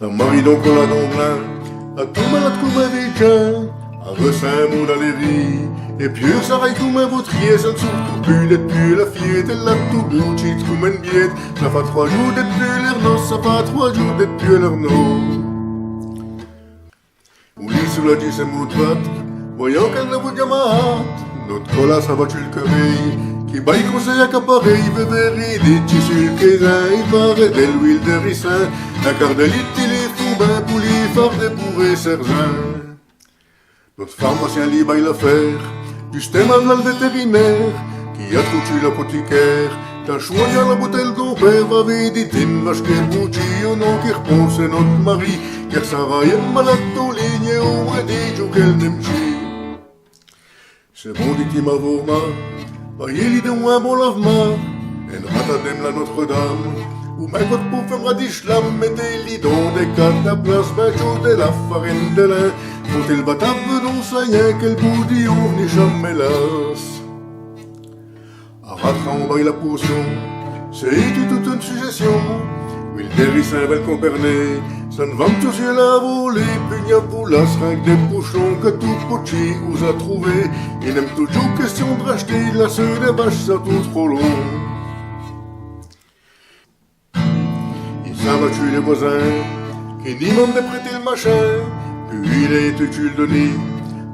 Un mari donc on l'a donc plein, à tout malade comme un vécan, à ressin mon alérie, et puis ça raille comme un vautrier, ça ne surtout plus d'être plus la fiette, elle a tout beau, cheat comme une biette, ça fait 3 jours d'être plus l'air noce, ça fait 3 jours d'être plus l'air noce. On lit sur la 10 et mots de battre, voyant qu'elle ne vous dit ma hâte, notre cola ça va tuer le coveille, qui baille conseil à qu'appareil, bébé, des tissus le caisin, il paraît de l'huile de ricin, un quart de litre, il est fou, ben poulet, fort de bourré, sergent. Notre pharmacien lit baille l'affaire, du stéman le vétérinaire, qui a trop tué l'apothicaire, t'as choisi la bouteille ton père, va véditer une vache qui est bougie, au nom qui répond c'est notre mari, car ça va y être malade ton ligne, et au moins des jours qu'elle n'aime plus. C'est bon, dit-il ma vourma, voyez l'idée ou un bon lavement, et ne ratadem la Notre-Dame, ou même votre pauvre femme radiche l'âme, mettez l'idon des cartes à place, ben chaud de la farine de lin, faut-il battre non ça y est, quel boudillon ni jamais las. À rattraper en baille la potion, c'est toute une suggestion, huile des ricins belle compernée, ça ne va me toucher la volée, puis n'y a pour la seringue des bouchons que tout pochi vous a trouvé, il n'aime toujours question de racheter la seule des vaches, ça tout trop long. Ça va tuer les voisins, qui n'y m'ont prêté le machin, puis il a été tué le donné.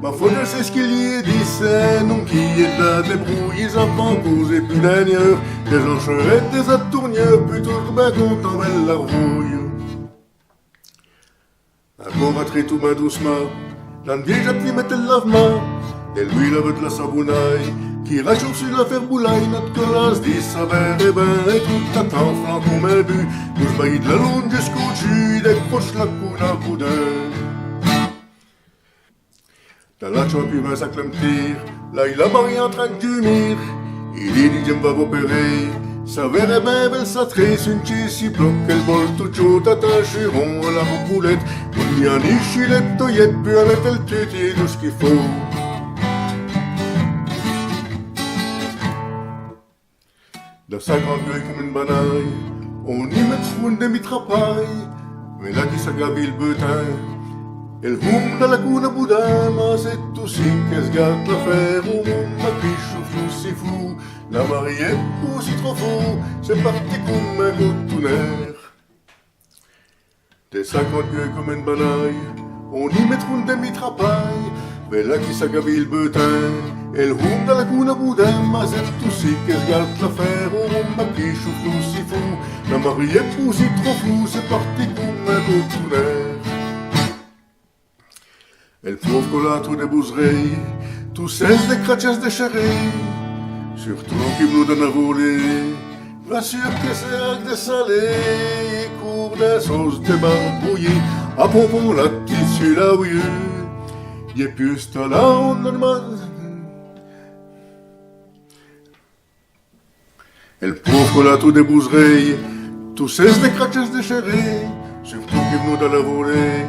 Ma faute, c'est ce qu'il y est dit, c'est un nom qui est de la débrouille, ils en font cause et plus d'ailleurs, des encherettes, des attourneurs, plutôt que ben content, belle la rouille. Un bon rattrait tout ben doucement, dans le vieille jappi mettait le lavement, et lui il avait de la sabounaille, qui rajoute sur l'affaire boulaille, notre colasse dit ça va et ben, et tout attend flanc comme un but, nous baillit de la lune jusqu'au dessus, décroche la poudre à boudin. Dans la choix puis ben ça clem tire, là il a marié en train de dumir, il dit Dieu va vous opérer, ça verrait ben belle ça tresse, une si bloque, elle vole tout chaud, attaché rond à la boulette, on y en niche, il est toillette, puis elle est le tuti, tout ce qu'il faut. Dans sa grande gueule comme une banaille, on y met trop une demi-trapaille, mais là qui s'agravit le butin, elle roule dans la cour à boudin, mais c'est aussi qu'elle se gâte l'affaire, au monde ma piche au flou si fou, la mariette aussi trop fou, c'est parti comme un cotonner. Des 50 gueules comme une banaille, on y met trop une demi-trapaille, mais là qui s'agravit le butin, elle roule dans la cour à boudin, mais c'est aussi qu'elle se gâte l'affaire, au monde ma piche au flou si fou, la mariette aussi trop fou, c'est parti comme un cotonner. Elle prouve qu'on a tout débouseré, tout cesse des cratchas déchirées, surtout qui nous donne à voler, rassure que c'est avec des salés, cours des sauces débarbouillées, à pompon la petite sur la ouille, y'a plus de là on demande. Elle prouve qu'on a tout débouseré, tout cesse des cratchas déchirées, surtout qui nous donne à voler,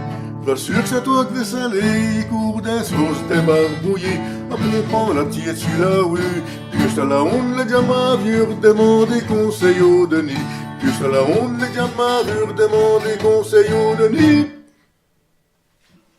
rassure que c'est toi que des salés, cours des sauces débarbouillées, après prends la petite sur la rue, plus à la honte les diamants vieux demander conseil au Denis, plus à la honte les diamants vieux demander conseil au Denis.